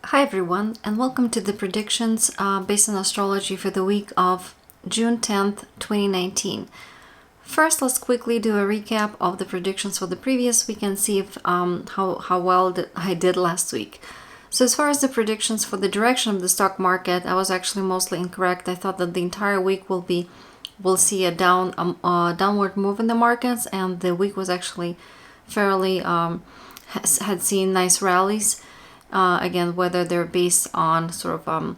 Hi everyone, and welcome to the predictions based on astrology for the week of June 10th, 2019. First, let's quickly do a recap of the predictions for the previous week and see if how well I did last week. So as far as the predictions for the direction of the stock market, I was actually mostly incorrect. I thought that the entire week we'll see a downward move in the markets, and the week was actually fairly had seen nice rallies. Again, whether they're based on sort of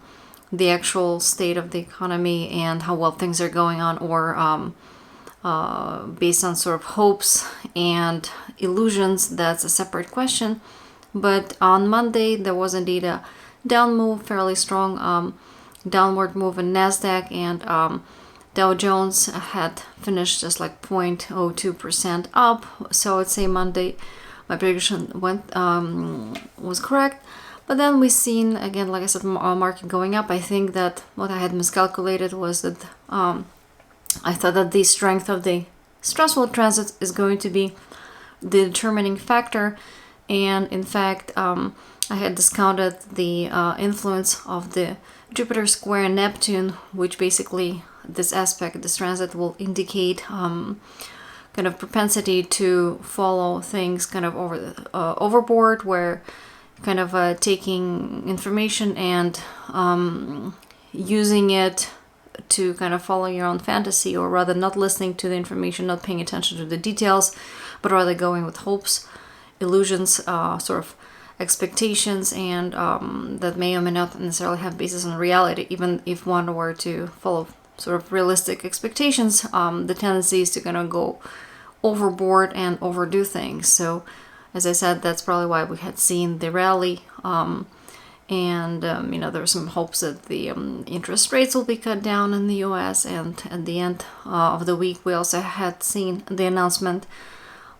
the actual state of the economy and how well things are going on, or based on sort of hopes and illusions, that's a separate question. But on Monday, there was indeed a down move, fairly strong downward move in NASDAQ, and Dow Jones had finished just like 0.02% up. So I'd say Monday my prediction was correct. But then we've seen, again, like I said, market going up. I think that what I had miscalculated was that I thought that the strength of the stressful transit is going to be the determining factor. And in fact, I had discounted the influence of the Jupiter square Neptune, which basically this aspect, this transit will indicate kind of propensity to follow things kind of overboard, where kind of taking information and using it to kind of follow your own fantasy, or rather not listening to the information, not paying attention to the details, but rather going with hopes, illusions, sort of expectations, and that may or may not necessarily have basis in reality. Even if one were to follow sort of realistic expectations, the tendency is to kind of go overboard and overdo things. So as I said, that's probably why we had seen the rally, and there were some hopes that the interest rates will be cut down in the US, and at the end of the week we also had seen the announcement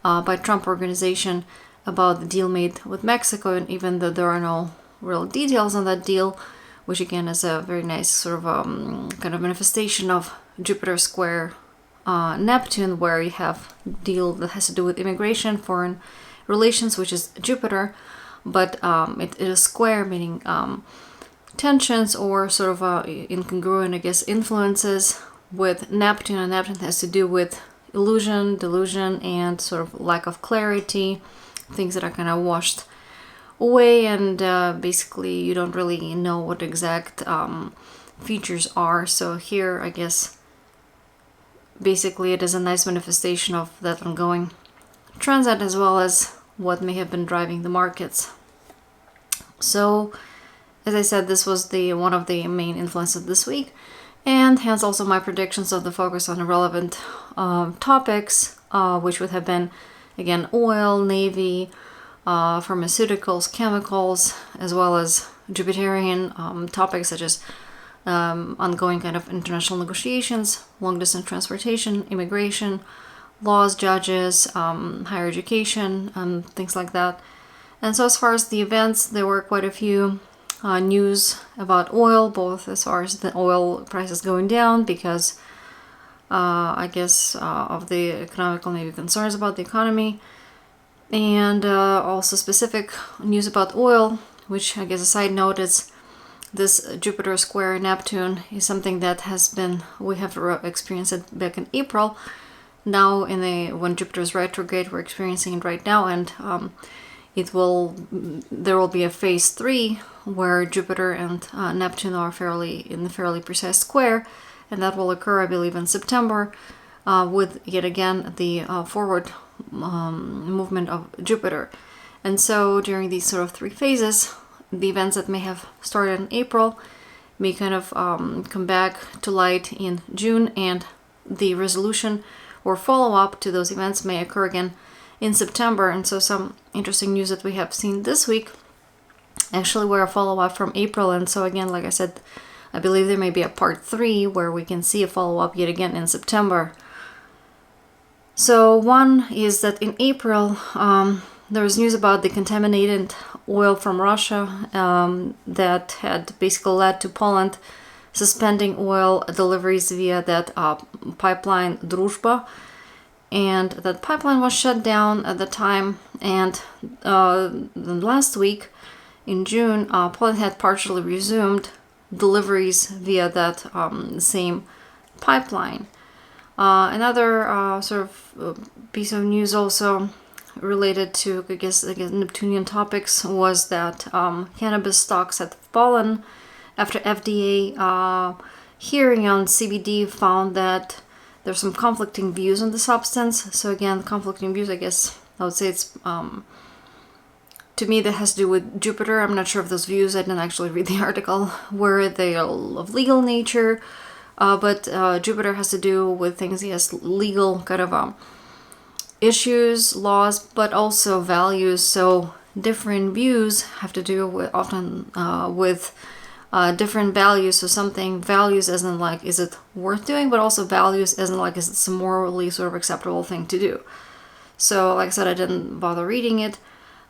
by Trump organization about the deal made with Mexico, and even though there are no real details on that deal, which again is a very nice sort of kind of manifestation of Jupiter square Neptune, where you have a deal that has to do with immigration, foreign relations, which is Jupiter, but it is square, meaning tensions or sort of incongruent, I guess, influences with Neptune, and Neptune has to do with illusion, delusion, and sort of lack of clarity, things that are kind of washed away, and basically you don't really know what exact features are. So here, I guess, basically it is a nice manifestation of that ongoing transit, as well as what may have been driving the markets. So as I said, this was one of the main influences this week, and hence also my predictions of the focus on irrelevant topics, which would have been, again, oil, navy, pharmaceuticals, chemicals, as well as Jupiterian topics such as ongoing kind of international negotiations, long-distance transportation, immigration, laws, judges, higher education, things like that. And so as far as the events, there were quite a few news about oil, both as far as the oil prices going down because I guess of the economical maybe concerns about the economy, and also specific news about oil, which I guess a side note is this Jupiter square Neptune is something that we have experienced it back in April. Now when Jupiter is retrograde, we're experiencing it right now, and there will be a phase 3 where Jupiter and Neptune are in a fairly precise square, and that will occur, I believe, in September, with yet again the forward movement of Jupiter. And so during these sort of 3 phases, the events that may have started in April may kind of come back to light in June, and the resolution or follow-up to those events may occur again in September. And so some interesting news that we have seen this week actually were a follow-up from April. And so again, like I said, I believe there may be a part 3 where we can see a follow-up yet again in September. So one is that in April, there was news about the contaminated oil from Russia that had basically led to Poland suspending oil deliveries via that pipeline Druzhba, and that pipeline was shut down at the time. And last week in June, Poland had partially resumed deliveries via that same pipeline. Another sort of piece of news also related to, I guess Neptunian topics was that cannabis stocks had fallen after FDA hearing on CBD found that there's some conflicting views on the substance. So again, conflicting views, I guess I would say it's to me that has to do with Jupiter. I'm not sure if those views, I didn't actually read the article, were they of legal nature, but Jupiter has to do with things, yes, legal kind of issues, laws, but also values. So different views have to do with often with different values. So something values as in like, is it worth doing, but also values as in like, is it a morally sort of acceptable thing to do. So like I said, I didn't bother reading it.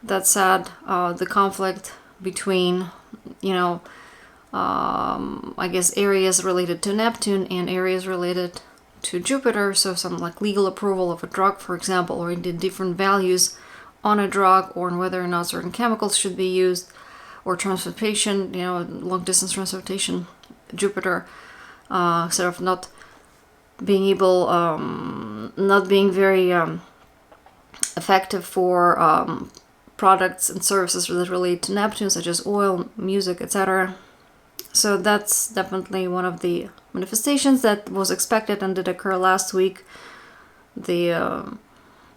That said, the conflict between, I guess areas related to Neptune and areas related to Jupiter, so some like legal approval of a drug, for example, or indeed different values on a drug, or on whether or not certain chemicals should be used, or transportation, long distance transportation, Jupiter, sort of not being very effective for products and services that relate to Neptune, such as oil, music, etc. So that's definitely one of the manifestations that was expected and did occur last week. The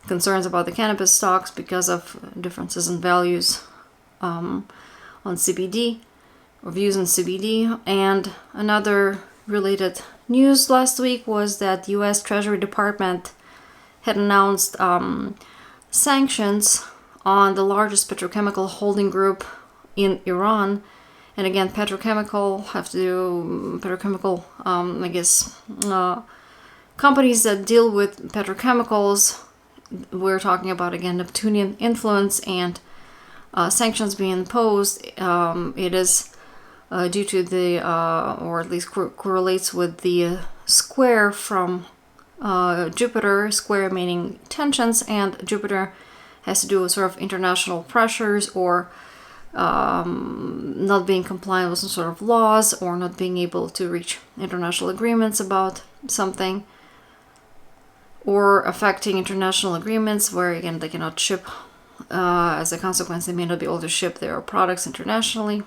concerns about the cannabis stocks because of differences in values on CBD, or views on CBD. And another related news last week was that the U.S. Treasury Department had announced sanctions on the largest petrochemical holding group in Iran. And again, petrochemical, I guess, companies that deal with petrochemicals. We're talking about, again, Neptunian influence and sanctions being imposed. It is due to the, or at least correlates with the square from Jupiter, square meaning tensions, and Jupiter has to do with sort of international pressures, or not being compliant with some sort of laws, or not being able to reach international agreements about something, or affecting international agreements where, again, they cannot ship, as a consequence, they may not be able to ship their products internationally.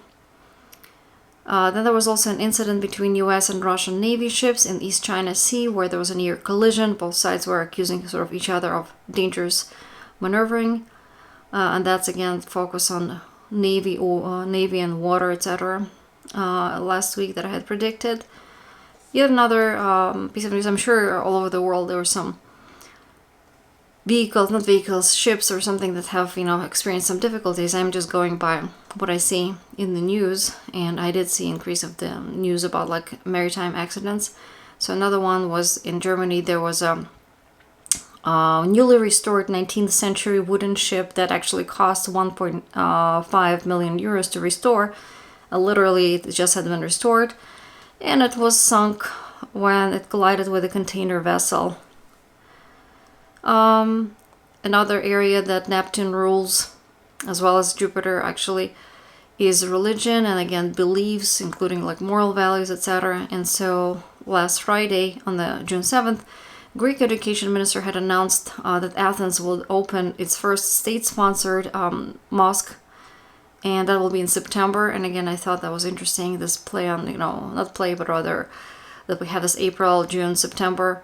Then there was also an incident between US and Russian Navy ships in East China Sea where there was a near collision. Both sides were accusing sort of each other of dangerous maneuvering, and that's again focus on Navy and water, etc. Last week that I had predicted. Yet another piece of news. I'm sure all over the world there were some ships or something that have experienced some difficulties. I'm just going by what I see in the news, and I did see increase of the news about like maritime accidents. So another one was in Germany. There was a newly restored 19th century wooden ship that actually cost 1.5 million euros to restore. Literally, it just had been restored, and it was sunk when it collided with a container vessel. Another area that Neptune rules, as well as Jupiter actually, is religion, and again beliefs, including like moral values, etc. And so last Friday, on the June 7th, Greek education minister had announced that Athens will open its first state-sponsored mosque, and that will be in September. And again, I thought that was interesting, this play on, not play, but rather that we have this April, June, September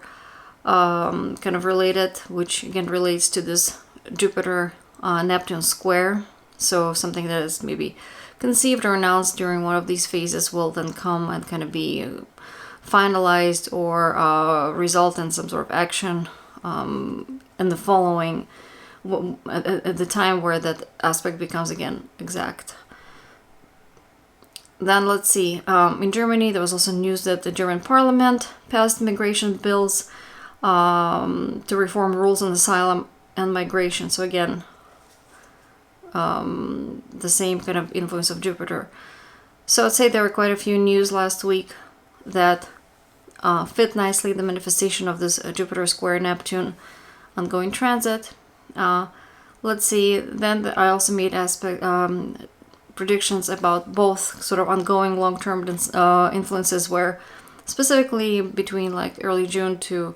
kind of related, which again relates to this Jupiter Neptune square. So something that is maybe conceived or announced during one of these phases will then come and kind of be finalized or result in some sort of action in the following, at the time where that aspect becomes again exact. Then let's see, in Germany there was also news that the German parliament passed immigration bills to reform rules on asylum and migration. So again, the same kind of influence of Jupiter. So I'd say there were quite a few news last week that fit nicely the manifestation of this Jupiter square Neptune ongoing transit. Let's see, then I also made predictions about both sort of ongoing long-term influences, where specifically between like early June to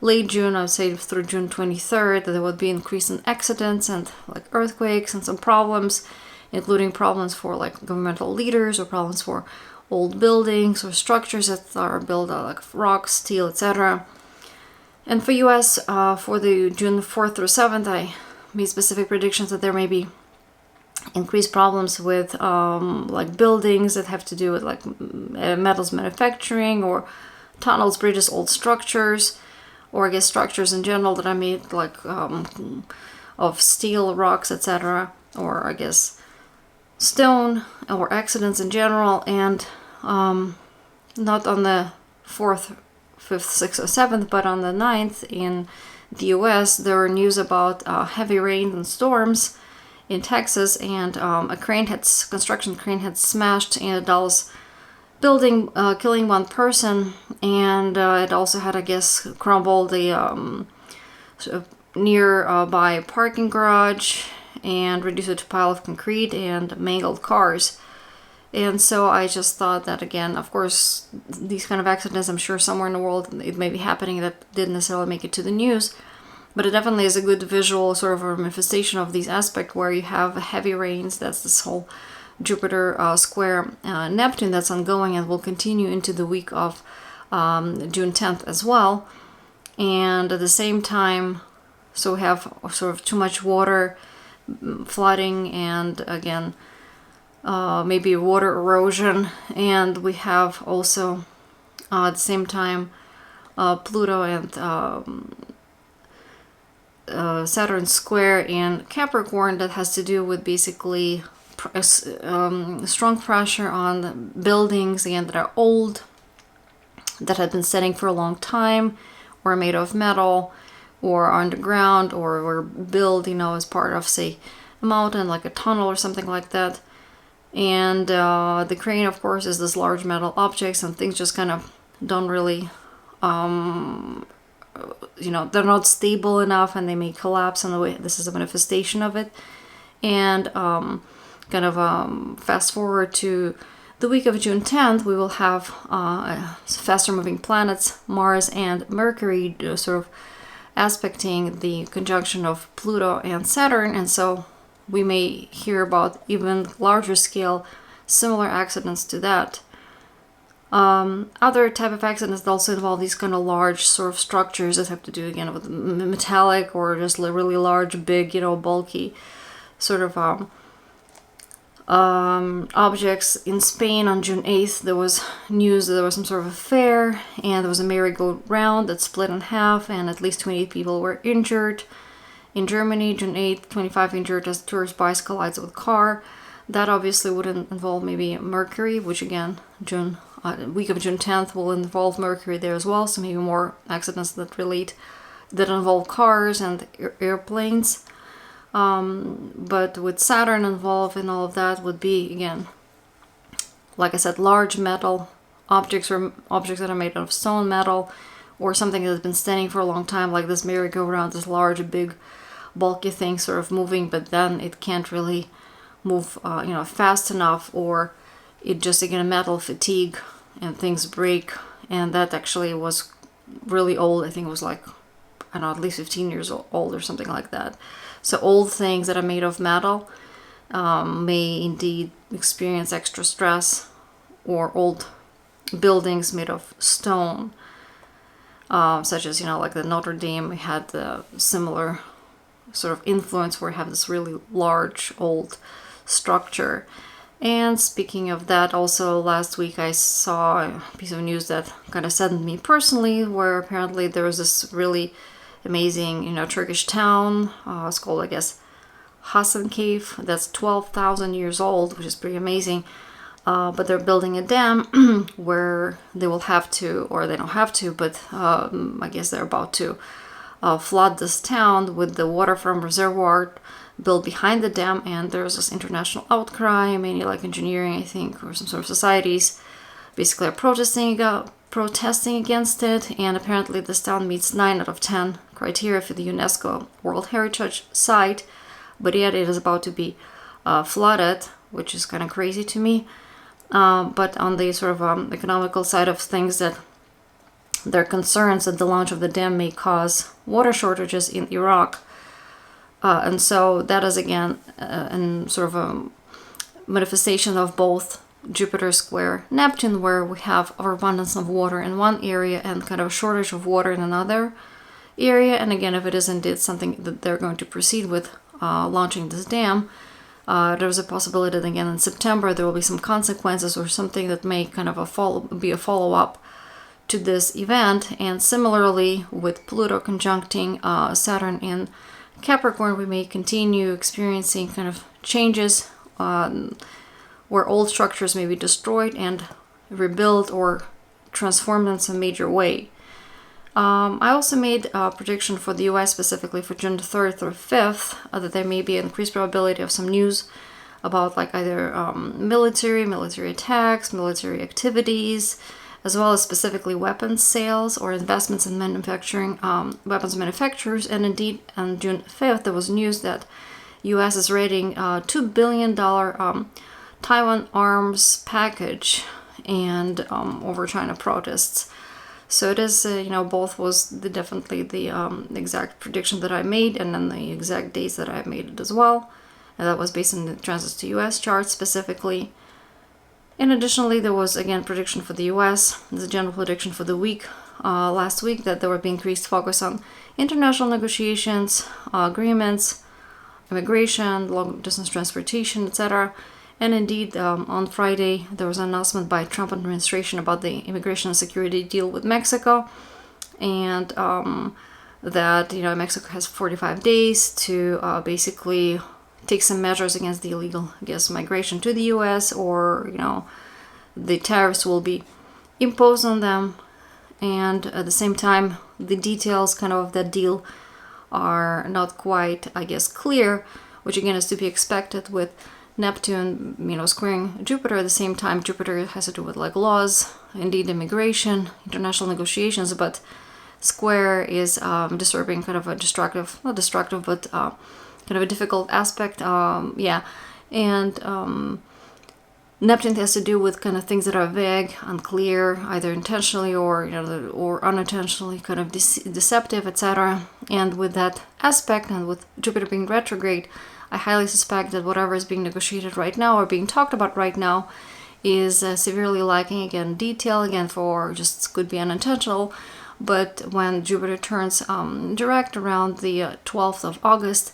late June, I would say through June 23rd, that there would be increase in accidents and like earthquakes and some problems, including problems for like governmental leaders or problems for old buildings or structures that are built out like rocks, steel, etc. And for US, for the June 4th through 7th, I made specific predictions that there may be increased problems with like buildings that have to do with like metals manufacturing or tunnels, bridges, old structures, or I guess structures in general that are made like of steel, rocks, etc., or I guess stone, or accidents in general. And not on the 4th, 5th, 6th, or 7th, but on the 9th in the US, there were news about heavy rain and storms in Texas, and a construction crane had smashed in a Dallas building, killing one person, and it also had, I guess, crumbled the sort of nearby parking garage and reduced it to a pile of concrete and mangled cars. And so I just thought that, again, of course, these kind of accidents, I'm sure somewhere in the world it may be happening that didn't necessarily make it to the news, but it definitely is a good visual sort of a manifestation of these aspects where you have heavy rains. That's this whole Jupiter square Neptune that's ongoing and will continue into the week of June 10th as well. And at the same time, so we have sort of too much water, flooding, and again, maybe water erosion. And we have also at the same time Pluto and Saturn square in Capricorn that has to do with basically strong pressure on buildings, again, that are old, that have been sitting for a long time, or made of metal, or underground, or were built, as part of, say, a mountain, like a tunnel or something like that. And the crane, of course, is this large metal objects, and things just kind of don't really, they're not stable enough, and they may collapse in the way. This is a manifestation of it. And fast forward to the week of June 10th, we will have faster moving planets, Mars and Mercury, sort of aspecting the conjunction of Pluto and Saturn. And so we may hear about even larger scale similar accidents to that. Other type of accidents that also involve these kind of large sort of structures that have to do, again, with metallic or just really large, big, bulky sort of objects. In Spain on June 8th, there was news that there was some sort of a fair, and there was a merry-go-round that split in half, and at least 28 people were injured. In Germany, June 8th, 25 injured as tourist bus collides with car. That obviously wouldn't involve maybe Mercury, which again, week of June 10th will involve Mercury there as well, so maybe more accidents that involve cars and airplanes. But with Saturn involved in all of that would be, again, like I said, large metal objects or objects that are made out of stone, metal, or something that's been standing for a long time, like this merry-go-round, this large, big, bulky thing sort of moving, but then it can't really move, fast enough, or it just, again, metal fatigue and things break. And that actually was really old. I think it was like, I don't know, at least 15 years old or something like that. So old things that are made of metal may indeed experience extra stress, or old buildings made of stone, such as, like the Notre Dame had the similar sort of influence where you have this really large old structure. And speaking of that, also last week I saw a piece of news that kind of saddened me personally, where apparently there was this really amazing, Turkish town. It's called, I guess, Hasankeyf. That's 12,000 years old, which is pretty amazing. But they're building a dam where they will have to, or they don't have to, but I guess they're about to flood this town with the water from reservoir built behind the dam. And there's this international outcry, mainly like engineering, I think, or some sort of societies, basically are protesting against it. And apparently this town meets 9 out of 10 criteria for the UNESCO World Heritage Site, but yet it is about to be flooded which is kind of crazy to me. But on the sort of economical side of things, that there are concerns that the launch of the dam may cause water shortages in Iraq. And so that is again an sort of a manifestation of both Jupiter square Neptune, where we have overabundance of water in one area and kind of a shortage of water in another area. And again, if it is indeed something that they're going to proceed with launching this dam, there's a possibility that again in September there will be some consequences or something that may kind of be a follow-up to this event. And similarly with Pluto conjuncting Saturn in Capricorn, we may continue experiencing kind of changes where old structures may be destroyed and rebuilt or transformed in some major way. I also made a prediction for the US specifically for June 3rd through 5th that there may be an increased probability of some news about like either military attacks, military activities, as well as specifically weapons sales or investments in manufacturing, weapons manufacturers. And indeed on June 5th there was news that US is raiding $2 billion Taiwan arms package and over China protests. So it is, both was definitely the exact prediction that I made, and then the exact days that I made it as well. And that was based on the transits to US chart specifically. And additionally, there was again prediction for the US. There's a general prediction for the week, last week, that there would be increased focus on international negotiations, agreements, immigration, long distance transportation, etc. And indeed, on Friday, there was an announcement by Trump administration about the immigration and security deal with Mexico, and that Mexico has 45 days to basically take some measures against the illegal, migration to the U.S. or the tariffs will be imposed on them. And at the same time, the details kind of that deal are not quite, clear, which again is to be expected with Neptune, squaring Jupiter. At the same time, Jupiter has to do with like laws, indeed immigration, international negotiations, but square is disturbing, kind of a destructive, not destructive, but kind of a difficult aspect. And Neptune has to do with kind of things that are vague, unclear, either intentionally or or unintentionally, kind of deceptive, etc. And with that aspect, and with Jupiter being retrograde, I highly suspect that whatever is being negotiated right now or being talked about right now is severely lacking, again, detail, again, for just could be unintentional. But when Jupiter turns direct around the 12th of August,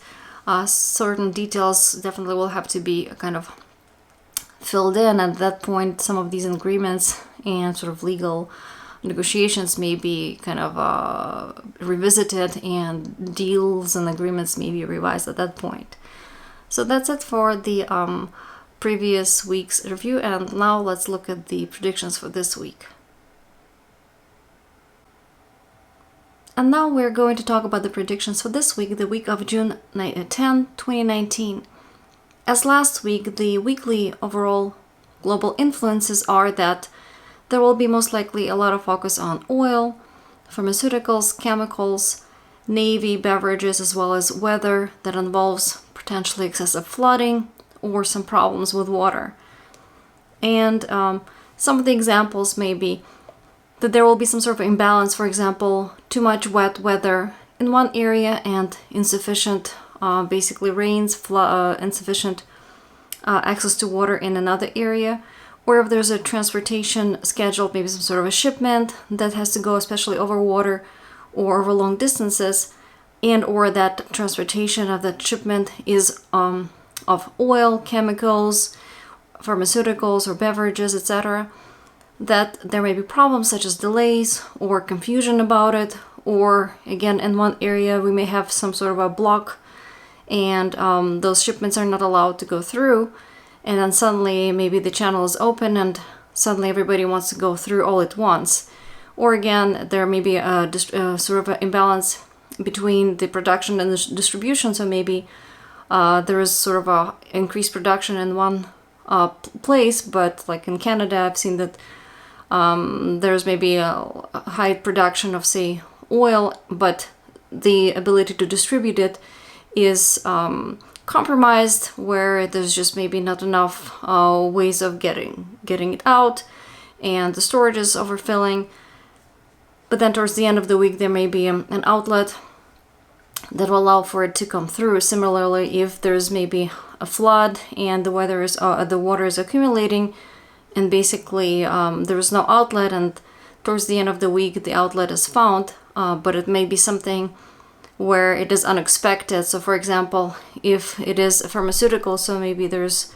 certain details definitely will have to be kind of filled in. At that point, some of these agreements and sort of legal negotiations may be kind of revisited, and deals and agreements may be revised at that point. So that's it for the previous week's review, and now let's look at the predictions for this week. And now we're going to talk about the predictions for this week, the week of June 10, 2019. As last week, the weekly overall global influences are that there will be most likely a lot of focus on oil, pharmaceuticals, chemicals, navy, beverages, as well as weather that involves potentially excessive flooding or some problems with water. And some of the examples may be that there will be some sort of imbalance, for example, too much wet weather in one area and insufficient rains, insufficient access to water in another area. Or if there's a transportation scheduled, maybe some sort of a shipment that has to go especially over water or over long distances, and or that transportation of that shipment is of oil, chemicals, pharmaceuticals, or beverages, etc., that there may be problems such as delays or confusion about it, or again in one area we may have some sort of a block and those shipments are not allowed to go through, and then suddenly maybe the channel is open and suddenly everybody wants to go through all at once. Or again, there may be a sort of an imbalance between the production and the distribution, so maybe there is sort of a increased production in one place, but like in Canada I've seen that there's maybe a high production of, say, oil, but the ability to distribute it is compromised, where there's just maybe not enough ways of getting it out, and the storage is overfilling. But then towards the end of the week, there may be an outlet that will allow for it to come through. Similarly, if there's maybe a flood and the water is accumulating, and basically there is no outlet, and towards the end of the week the outlet is found, but it may be something where it is unexpected. So for example, if it is a pharmaceutical, so maybe there's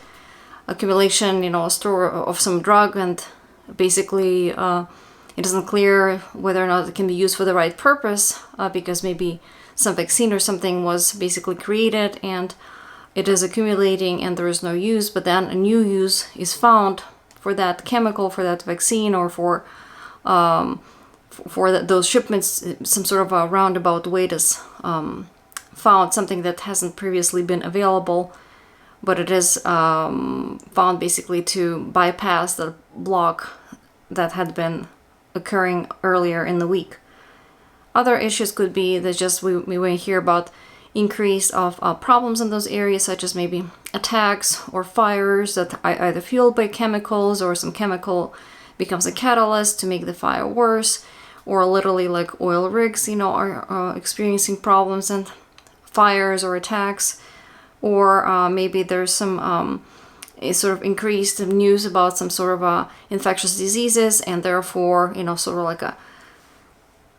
accumulation, a store of some drug, and basically it isn't clear whether or not it can be used for the right purpose, because maybe some vaccine or something was basically created and it is accumulating and there is no use, but then a new use is found for that chemical, for that vaccine, or for those shipments. Some sort of a roundabout way is found, something that hasn't previously been available, but it is found basically to bypass the block that had been occurring earlier in the week. Other issues could be that just we may hear about increase of problems in those areas, such as maybe attacks or fires that are either fueled by chemicals, or some chemical becomes a catalyst to make the fire worse, or literally like oil rigs, are experiencing problems and fires or attacks, or maybe there's some a sort of increased news about some sort of infectious diseases, and therefore, sort of like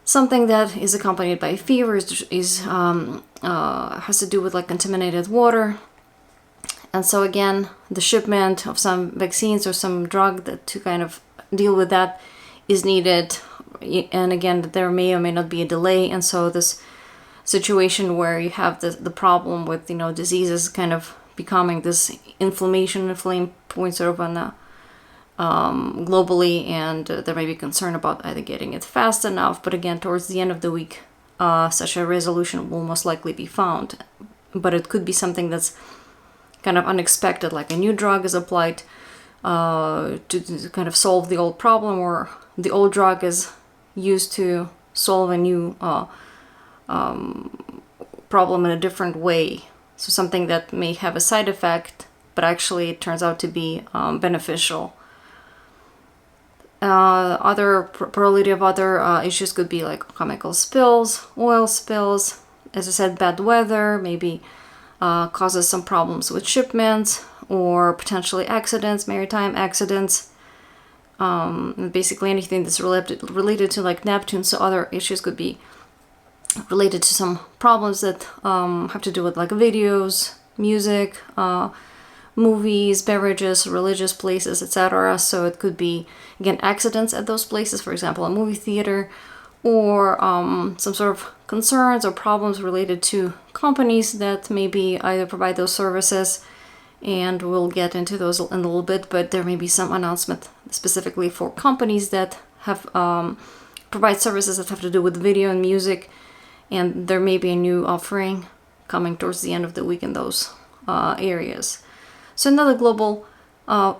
something that is accompanied by fever has to do with like contaminated water. And so again, the shipment of some vaccines or some drug to kind of deal with that is needed. And again, there may or may not be a delay. And so this situation where you have the problem with, diseases kind of becoming this inflamed point sort of on the globally, and there may be concern about either getting it fast enough, but again, towards the end of the week, such a resolution will most likely be found. But it could be something that's kind of unexpected, like a new drug is applied to kind of solve the old problem, or the old drug is used to solve a new problem in a different way. So something that may have a side effect, but actually it turns out to be beneficial. Other probability of other issues could be like chemical spills, oil spills. As I said, bad weather maybe causes some problems with shipments, or potentially accidents, maritime accidents. Basically anything that's related to like Neptune. So other issues could be related to some problems that have to do with like videos, music, movies, beverages, religious places, etc. So it could be, again, accidents at those places, for example, a movie theater, or some sort of concerns or problems related to companies that maybe either provide those services, and we'll get into those in a little bit, but there may be some announcement specifically for companies that have provide services that have to do with video and music, and there may be a new offering coming towards the end of the week in those areas. So another global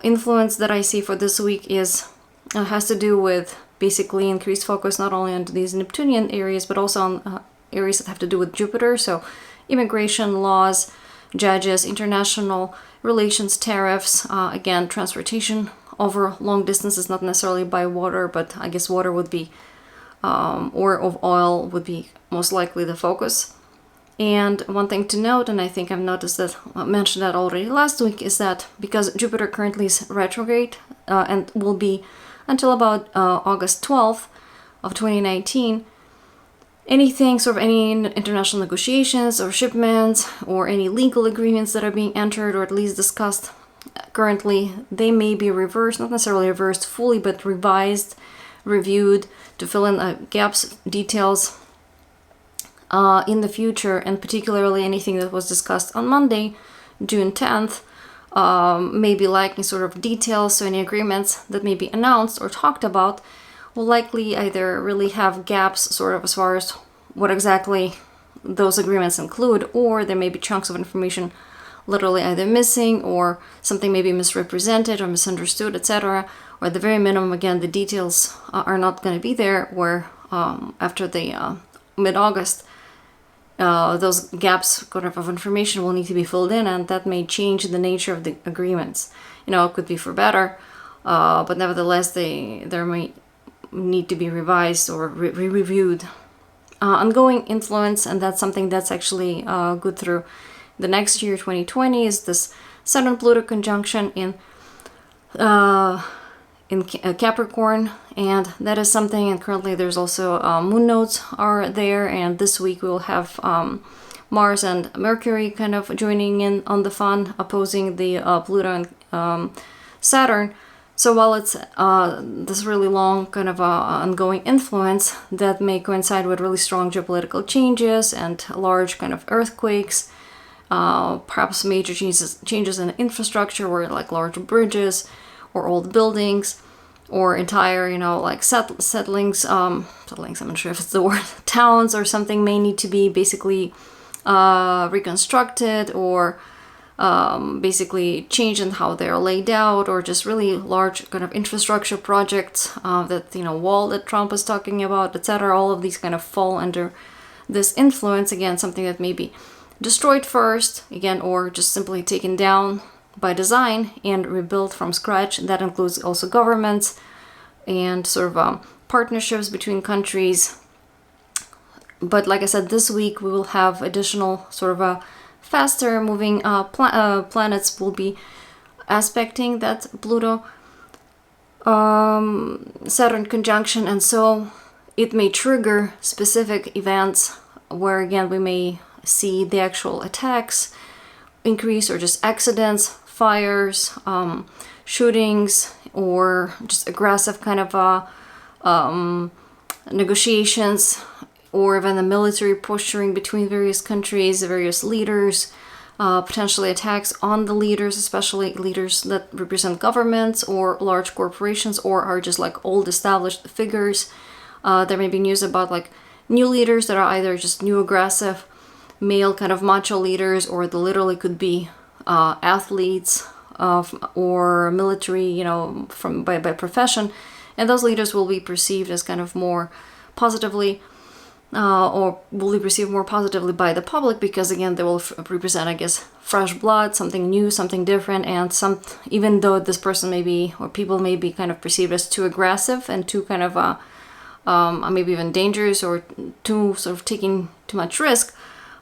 influence that I see for this week has to do with basically increased focus not only on these Neptunian areas, but also on areas that have to do with Jupiter. So immigration laws, judges, international relations, tariffs, again, transportation over long distances, not necessarily by water, but I guess water would be, or of oil would be most likely the focus. And one thing to note, and I think I've noticed that, mentioned that already last week, is that because Jupiter currently is retrograde and will be until about August 12th of 2019, anything, sort of any international negotiations or shipments or any legal agreements that are being entered or at least discussed currently, they may be reversed, not necessarily reversed fully, but revised, reviewed to fill in gaps, details in the future, and particularly anything that was discussed on Monday, June 10th, may be lacking sort of details. So any agreements that may be announced or talked about will likely either really have gaps sort of as far as what exactly those agreements include, or there may be chunks of information literally either missing, or something may be misrepresented or misunderstood, etc. Or at the very minimum, again, the details are not going to be there, where after the mid-August, those gaps kind of information will need to be filled in, and that may change the nature of the agreements. It could be for better, but nevertheless, there may need to be revised or reviewed. Ongoing influence, and that's something that's actually good through the next year, 2020, is this Saturn-Pluto conjunction in Capricorn, and that is something. And currently, there's also moon nodes are there, and this week we will have Mars and Mercury kind of joining in on the fun, opposing the Pluto and Saturn. So while it's this really long kind of ongoing influence that may coincide with really strong geopolitical changes and large kind of earthquakes, perhaps major changes in infrastructure, or like large bridges or old buildings, or entire, like settlings, I'm not sure if it's the word, towns or something may need to be basically reconstructed, or basically change in how they're laid out, or just really large kind of infrastructure projects, that, wall that Trump is talking about, etc. All of these kind of fall under this influence. Again, something that may be destroyed first, again, or just simply taken down by design and rebuilt from scratch. That includes also governments and sort of partnerships between countries. But like I said, this week we will have additional sort of faster moving planets will be aspecting that Pluto Saturn conjunction, and so it may trigger specific events where, again, we may see the actual attacks increase, or just accidents, fires, shootings, or just aggressive kind of negotiations, or even the military posturing between various countries, various leaders, potentially attacks on the leaders, especially leaders that represent governments or large corporations, or are just like old established figures. There may be news about like new leaders that are either just new aggressive male kind of macho leaders, or they literally could be athletes or military, from by profession, and those leaders will be perceived as kind of more positively, or will be perceived more positively by the public, because again they will represent, I guess, fresh blood, something new, something different, and even though this person may be, or people may be kind of perceived as too aggressive and too kind of maybe even dangerous, or too sort of taking too much risk,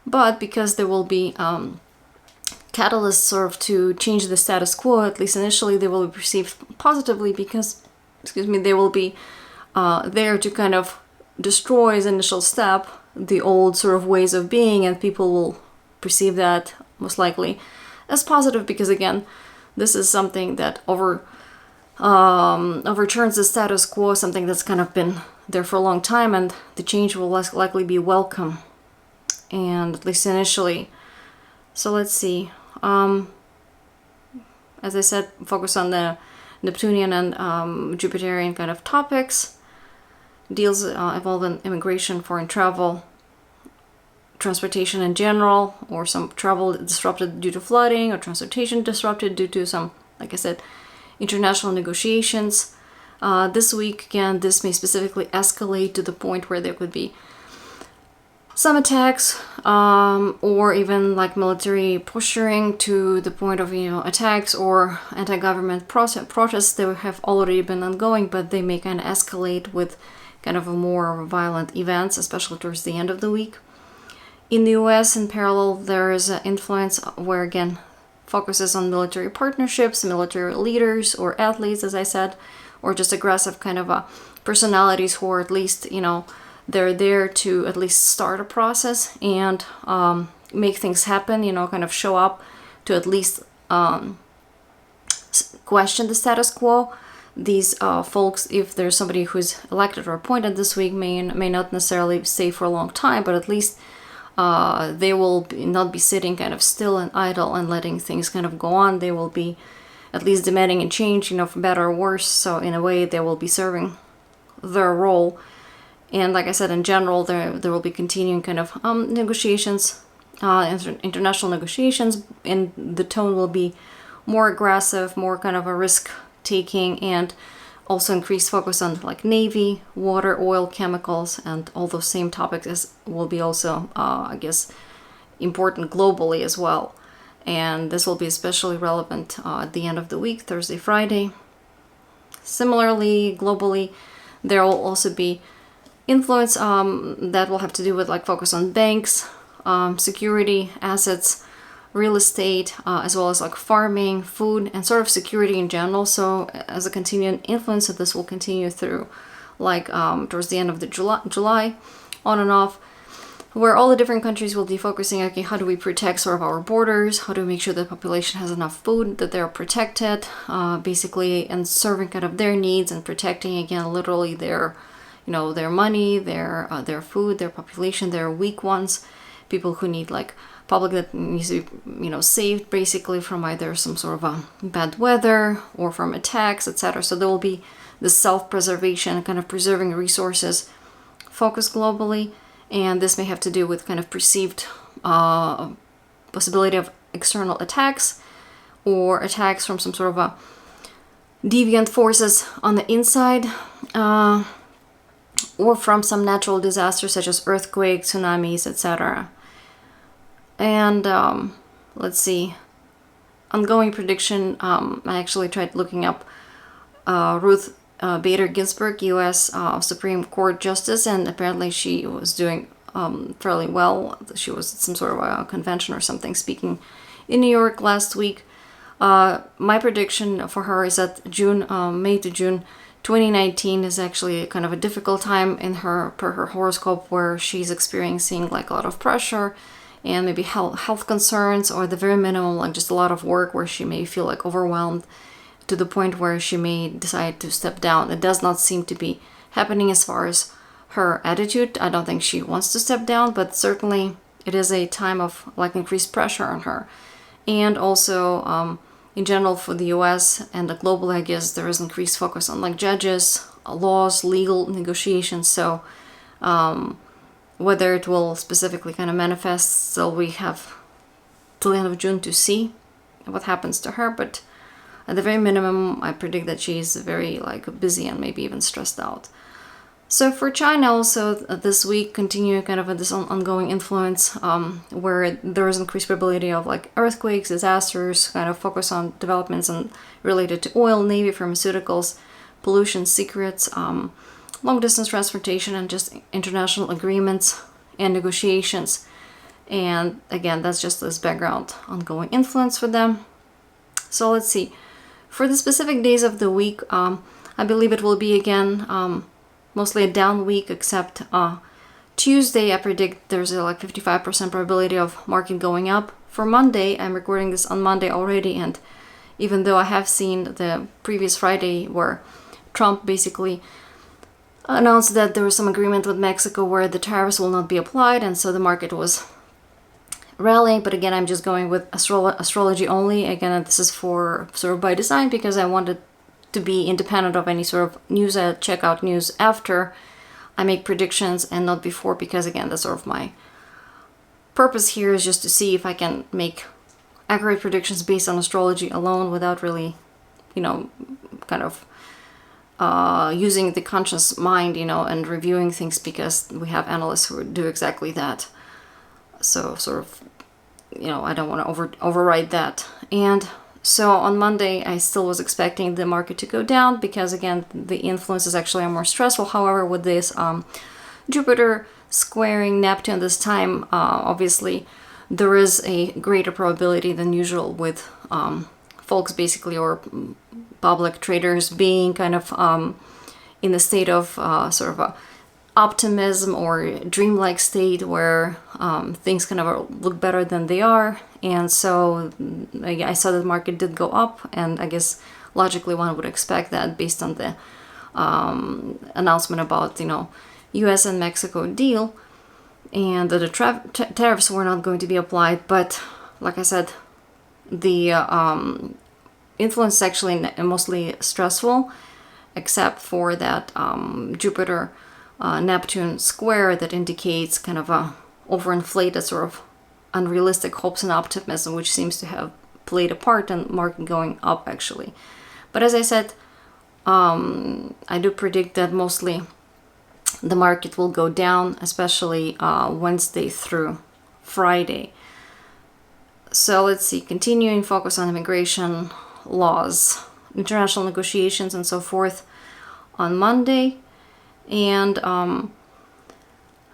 but because there will be catalysts sort of to change the status quo, at least initially, they will be perceived positively, because, they will be there to kind of destroy as initial step the old sort of ways of being, and people will perceive that most likely as positive, because again, this is something that overturns the status quo, something that's kind of been there for a long time, and the change will less likely be welcome, and at least initially. So let's see. As I said, focus on the Neptunian and Jupiterian kind of topics. Deals involving immigration, foreign travel, transportation in general, or some travel disrupted due to flooding, or transportation disrupted due to some, like I said, international negotiations. This week, again, this may specifically escalate to the point where there could be some attacks, or even like military posturing to the point of, attacks or anti-government protests that have already been ongoing, but they may kind of escalate with kind of a more violent events, especially towards the end of the week. In the US, in parallel, there is an influence where, again, focuses on military partnerships, military leaders or athletes, as I said, or just aggressive kind of personalities who are at least, they're there to at least start a process and make things happen, kind of show up to at least question the status quo. These folks, if there's somebody who's elected or appointed this week, may not necessarily stay for a long time, but at least they will not be sitting kind of still and idle and letting things kind of go on. They will be at least demanding a change, for better or worse. So in a way, they will be serving their role. And like I said, in general, there will be continuing kind of negotiations, international negotiations, and the tone will be more aggressive, more kind of a risk taking, and Also increased focus on like navy, water, oil, chemicals, and all those same topics will be also, I guess, important globally as well. And this will be especially relevant at the end of the week, Thursday, Friday. Similarly, globally, there will also be influence that will have to do with like focus on banks, security, assets, real estate, as well as like farming, food, and sort of security in general. So as a continuing influence, so this will continue through like towards the end of the July, on and off, where all the different countries will be focusing, okay, how do we protect sort of our borders? How do we make sure the population has enough food, that they're protected, basically, and serving kind of their needs and protecting, again, literally their, their money, their food, their population, their weak ones, people who need like public that needs to be, saved basically from either some sort of a bad weather or from attacks, etc. So there will be the self-preservation, kind of preserving resources focus globally. And this may have to do with kind of perceived possibility of external attacks or attacks from some sort of a deviant forces on the inside, or from some natural disasters such as earthquakes, tsunamis, etc. And let's see, ongoing prediction, I actually tried looking up Ruth Bader Ginsburg, U.S. Supreme Court Justice, and apparently she was doing fairly well. She was at some sort of a convention or something speaking in New York last week. My prediction for her is that May to June 2019 is actually kind of a difficult time in her horoscope, where she's experiencing like a lot of pressure and maybe health concerns, or at the very minimum like just a lot of work where she may feel like overwhelmed to the point where she may decide to step down. It does not seem to be happening as far as her attitude. I don't think she wants to step down, but certainly it is a time of like increased pressure on her. And also in general for the US and globally, I guess there is increased focus on like judges, laws, legal negotiations. So whether it will specifically kind of manifest, still we have till the end of June to see what happens to her. But at the very minimum, I predict that she's very like busy and maybe even stressed out. So for China also this week, continue kind of this ongoing influence where there is increased probability of like earthquakes, disasters, kind of focus on developments and related to oil, navy, pharmaceuticals, pollution, secrets, long distance transportation, and just international agreements and negotiations. And again, that's just this background ongoing influence for them. So let's see. For the specific days of the week, I believe it will be again mostly a down week, except Tuesday I predict there's a like 55% probability of market going up. For Monday, I'm recording this on Monday already, and even though I have seen the previous Friday where Trump basically announced that there was some agreement with Mexico where the tariffs will not be applied, and so the market was rallying. But again, I'm just going with astrology only. Again, this is for sort of by design, because I wanted to be independent of any sort of news. I check out news after I make predictions and not before, because again, that's sort of my purpose here, is just to see if I can make accurate predictions based on astrology alone without really, kind of using the conscious mind, and reviewing things, because we have analysts who do exactly that. So sort of, I don't want to override that. And so on Monday, I still was expecting the market to go down, because again, the influences actually are more stressful. However, with this Jupiter squaring Neptune this time, obviously there is a greater probability than usual with folks basically, or public traders, being kind of in a state of sort of a optimism or dreamlike state where things kind of look better than they are. And so I saw that the market did go up, and I guess logically one would expect that based on the announcement about US and Mexico deal, and that the tariffs were not going to be applied. But like I said, the influence is actually mostly stressful, except for that Jupiter Neptune square that indicates kind of a overinflated sort of unrealistic hopes and optimism, which seems to have played a part in market going up actually. But as I said, I do predict that mostly the market will go down, especially Wednesday through Friday. So let's see, continuing focus on immigration laws, international negotiations and so forth on Monday. And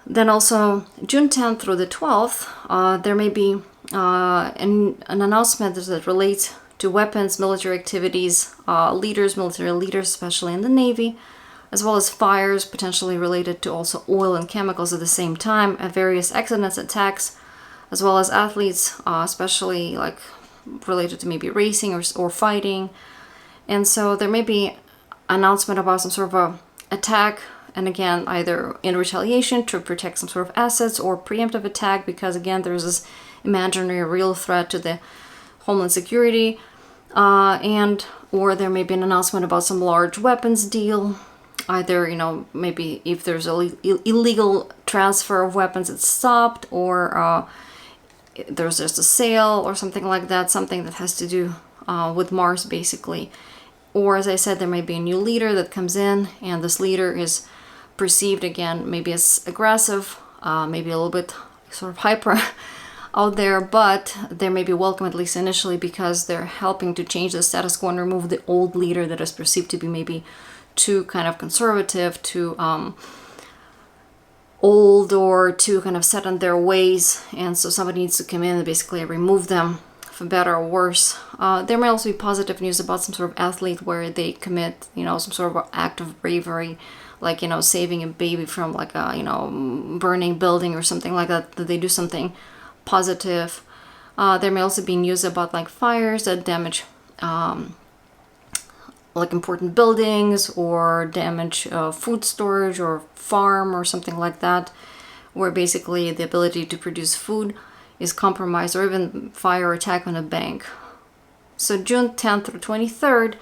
then also June 10th through the 12th, there may be an announcement that relates to weapons, military activities, military leaders, especially in the Navy, as well as fires potentially related to also oil and chemicals at the same time, and various accidents, attacks, as well as athletes, especially like related to maybe racing or fighting. And so there may be announcement about some sort of a attack, and again, either in retaliation to protect some sort of assets or preemptive attack, because again, there's this imaginary real threat to the homeland security, or there may be an announcement about some large weapons deal, either, maybe if there's a illegal transfer of weapons, it's stopped, or there's just a sale or something like that, something that has to do with Mars basically. Or as I said, there may be a new leader that comes in, and this leader is perceived again maybe as aggressive, maybe a little bit sort of hyper out there, but they may be welcome at least initially, because they're helping to change the status quo and remove the old leader that is perceived to be maybe too kind of conservative, too old, or too kind of set in their ways, and so somebody needs to come in and basically remove them, for better or worse. There may also be positive news about some sort of athlete where they commit, some sort of act of bravery, like, saving a baby from like a, burning building or something like that they do something positive. There may also be news about like fires that damage like important buildings, or damage food storage or farm or something like that, where basically the ability to produce food is compromised, or even fire attack on a bank. So June 10th through 23rd,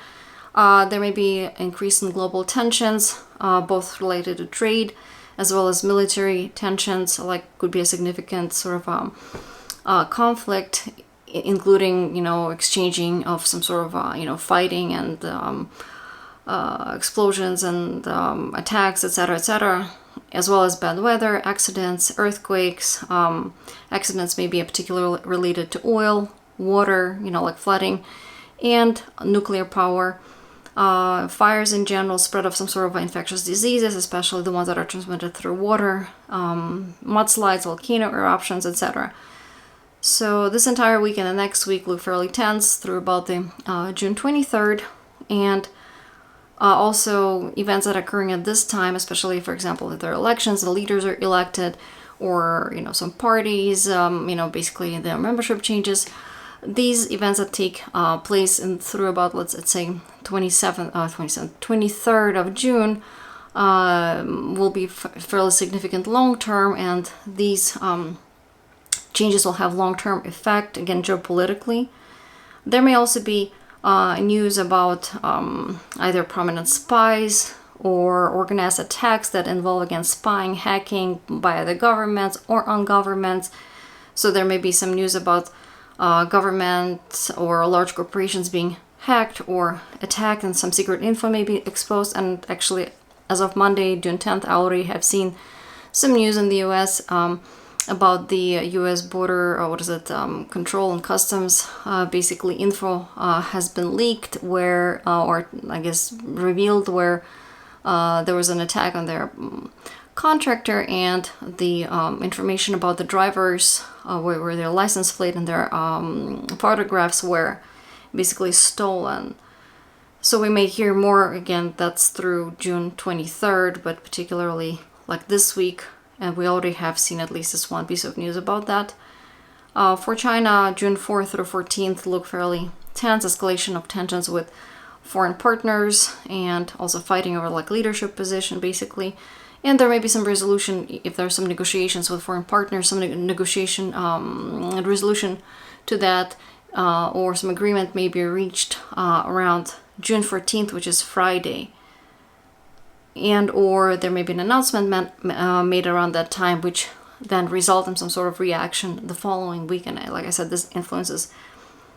there may be increase in global tensions, both related to trade as well as military tensions, like could be a significant sort of conflict, including, exchanging of some sort of, fighting and explosions and attacks, etc., as well as bad weather, accidents, earthquakes. Accidents may be particularly related to oil, water, like flooding, and nuclear power. Fires in general, spread of some sort of infectious diseases, especially the ones that are transmitted through water, mudslides, volcano eruptions, etc. So this entire week and the next week look fairly tense through about the June 23rd, and also events that are occurring at this time, especially, for example, if there are elections, the leaders are elected, or some parties, basically their membership changes. These events that take place through about, let's say, 23rd of June will be fairly significant long term, and these changes will have long-term effect, again, geopolitically. There may also be news about either prominent spies or organized attacks that involve, again, spying, hacking by other governments or on governments. So there may be some news about governments or large corporations being hacked or attacked, and some secret info may be exposed. And actually, as of Monday, June 10th, I already have seen some news in the US about the US border, control and customs. Basically, info has been leaked where, or I guess revealed, where there was an attack on their contractor, and the information about the drivers, where their license plate and their photographs were basically stolen. So we may hear more, again, that's through June 23rd, but particularly like this week, and we already have seen at least this one piece of news about that. For China, June 4th through 14th look fairly tense, escalation of tensions with foreign partners, and also fighting over like leadership position, basically. And there may be some resolution, if there are some negotiations with foreign partners, some negotiation resolution to that, or some agreement may be reached around June 14th, which is Friday. And or there may be an announcement made around that time, which then result in some sort of reaction the following week. And like I said, this influence is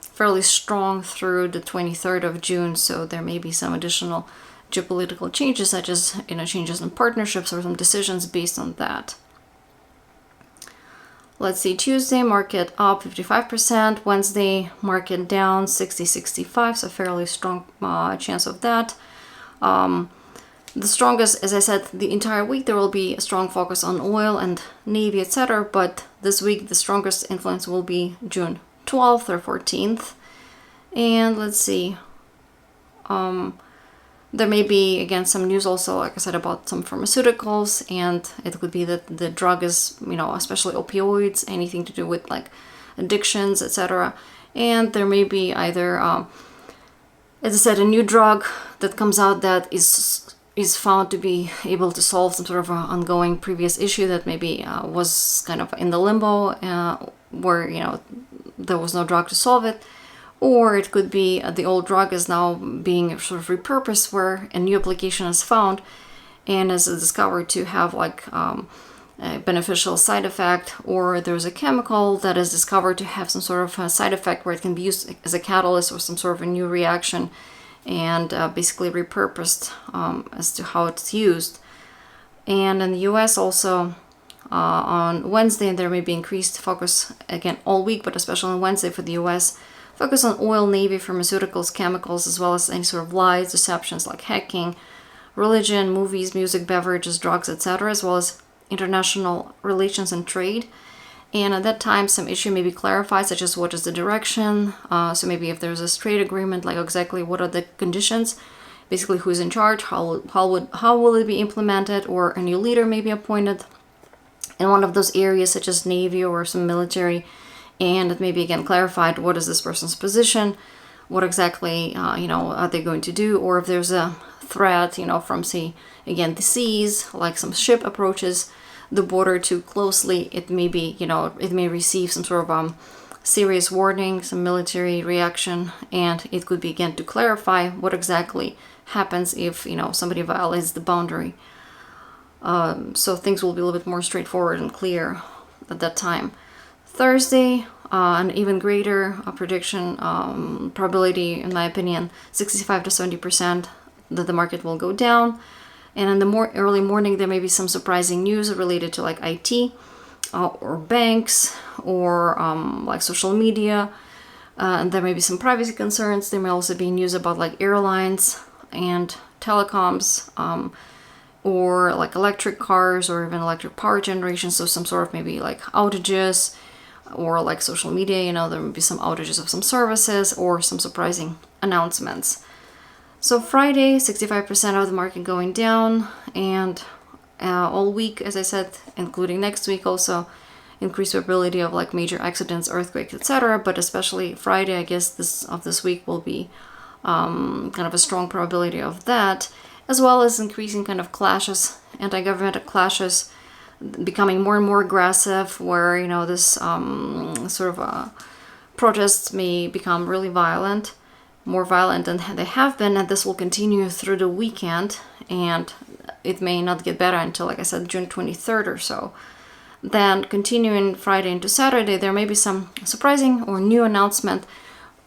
fairly strong through the 23rd of June, so there may be some additional geopolitical changes, such as changes in partnerships or some decisions based on that. Let's see, Tuesday market up 55%, Wednesday market down 60-65, so fairly strong chance of that. The strongest, as I said, the entire week there will be a strong focus on oil and navy, etc. But this week the strongest influence will be June 12th or 14th. And let's see, there may be, again, some news also, like I said, about some pharmaceuticals, and it could be that the drug is, especially opioids, anything to do with like addictions, etc. And there may be either, as I said, a new drug that comes out that is found to be able to solve some sort of ongoing previous issue that maybe was kind of in the limbo where, there was no drug to solve it. Or it could be the old drug is now being sort of repurposed where a new application is found and is discovered to have like a beneficial side effect, or there's a chemical that is discovered to have some sort of a side effect where it can be used as a catalyst or some sort of a new reaction and basically repurposed as to how it's used. And in the US also, on Wednesday there may be increased focus, again all week, but especially on Wednesday for the US, focus on oil, navy, pharmaceuticals, chemicals, as well as any sort of lies, deceptions like hacking, religion, movies, music, beverages, drugs, etc., as well as international relations and trade. And at that time, some issue may be clarified, such as what is the direction. So maybe if there's a trade agreement, like exactly what are the conditions, basically who's in charge, how will it be implemented, or a new leader may be appointed in one of those areas, such as navy or some military. And it may be again clarified what is this person's position, what exactly are they going to do, or if there's a threat from, say, again the seas, like some ship approaches the border too closely, it may be it may receive some sort of serious warning, some military reaction, and it could be again to clarify what exactly happens if somebody violates the boundary. So things will be a little bit more straightforward and clear at that time. Thursday, an even greater prediction probability, in my opinion, 65 to 70% that the market will go down. And in the early morning, there may be some surprising news related to like IT or banks or like social media. And there may be some privacy concerns. There may also be news about like airlines and telecoms, or like electric cars or even electric power generation. So some sort of maybe like outages, or like social media, there may be some outages of some services or some surprising announcements. So Friday, 65% of the market going down, and all week, as I said, including next week also, increased probability of like major accidents, earthquakes, etc. But especially Friday, I guess this week will be kind of a strong probability of that, as well as increasing kind of clashes, anti-governmental clashes, becoming more and more aggressive, where this sort of protests may become really violent, more violent than they have been, and this will continue through the weekend, and it may not get better until, like I said, June 23rd or so. Then continuing Friday into Saturday, there may be some surprising or new announcement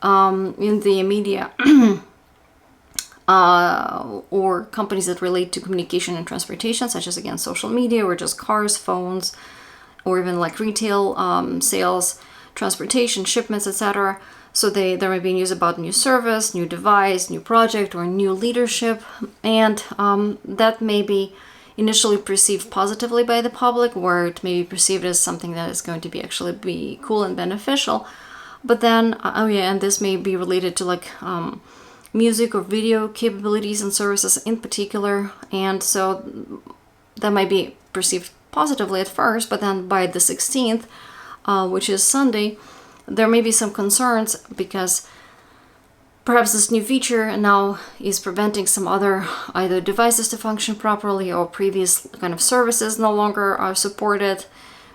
in the media or companies that relate to communication and transportation, such as, again, social media, or just cars, phones, or even like retail sales, transportation, shipments, etc. So there may be news about new service, new device, new project, or new leadership, and that may be initially perceived positively by the public, where it may be perceived as something that is going to be actually be cool and beneficial. But then, and this may be related to like music or video capabilities and services in particular, and so that might be perceived positively at first, but then by the 16th, which is Sunday, there may be some concerns because perhaps this new feature now is preventing some other either devices to function properly, or previous kind of services no longer are supported,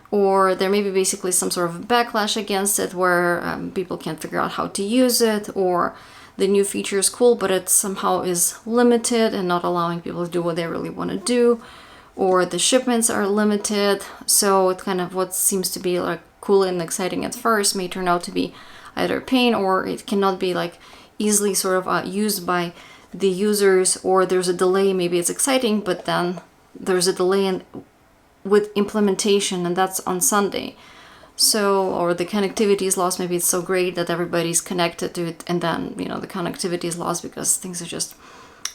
or there may be basically some sort of backlash against it where people can't figure out how to use it, or the new feature is cool but it somehow is limited and not allowing people to do what they really want to do, or the shipments are limited, so it's kind of what seems to be like cool and exciting at first may turn out to be either pain, or it cannot be like easily sort of used by the users, or there's a delay. Maybe it's exciting, but then there's a delay with implementation, and that's on Sunday. So, or the connectivity is lost. Maybe it's so great that everybody's connected to it, and then, you know, the connectivity is lost because things are just,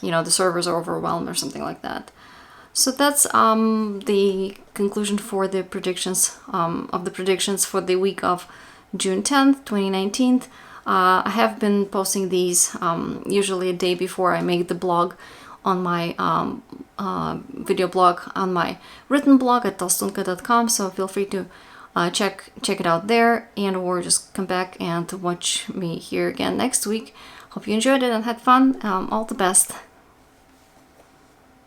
you know, the servers are overwhelmed or something like that. So that's the conclusion for the predictions of the predictions for the week of June 10th, 2019. I have been posting these usually a day before I make the blog on my video blog, on my written blog at tolstunka.com. So feel free to check it out there, and or just come back and watch me here again next week. Hope you enjoyed it and had fun. All the best.